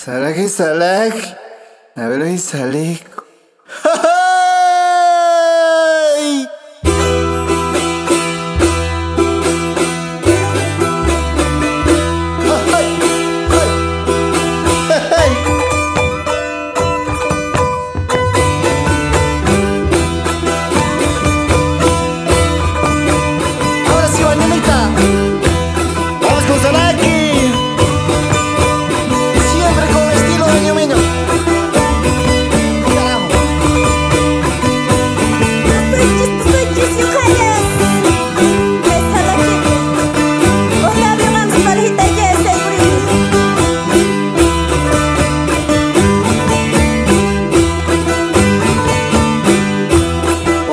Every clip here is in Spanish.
Salaki salak, nabelo salik. Ahora sí, bañamita. Vamos con Salaki. Siempre con estilo de ñomeño. Carajo.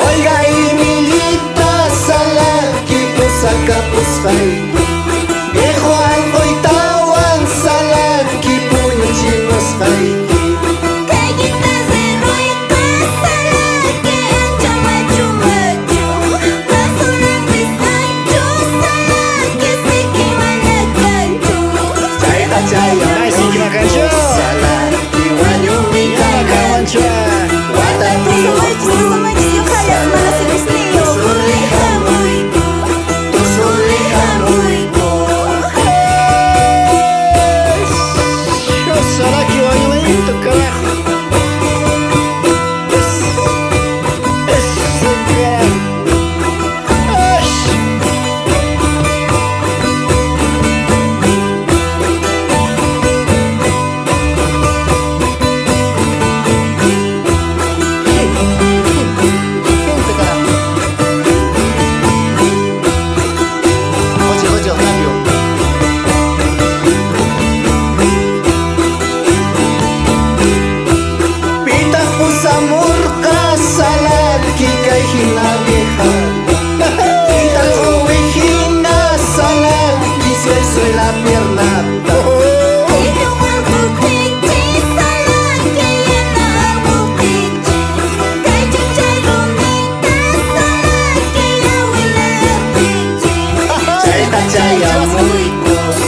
Oiga, Emilita Salaki, pusaka pusay. Viejo algoitawan Salaki, puño chinos hay. Salaki, guanyumita, kawancha. Salaki, bañamito, carajo. Ese carajo. Gente, carajo. Oye, cambio. Pita pusamurka Salaki, kaihina vieja. Pita ovejina Salaki, soy la pierna. Chaya muy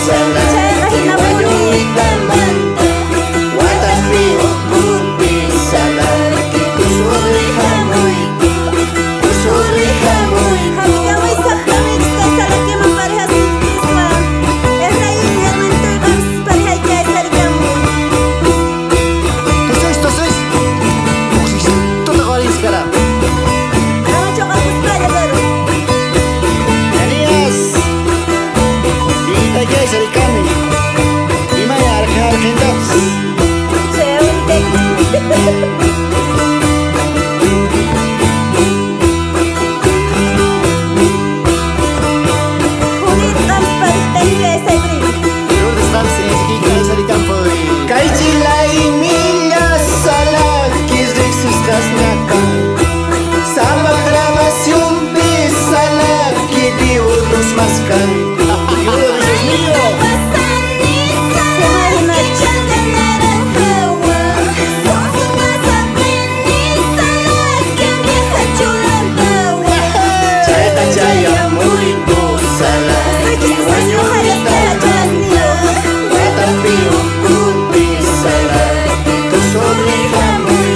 Salaki, guanyumita manta. Watapi okupi Salaki, kusuliha muy Tosois. Tuta kawalis kara. Danias. Dita jay sarikami. Imaya arkendas. Kaichila Emilia Salaki, rexistas ñaca. Samba grabación de Salaki, diurnos mascan. Dios mío. Chaya muy Salaki, guanyumita manta. Watapi okupi Salaki, kusuliha muy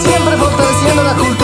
Siempre fortaleciendo la cultura.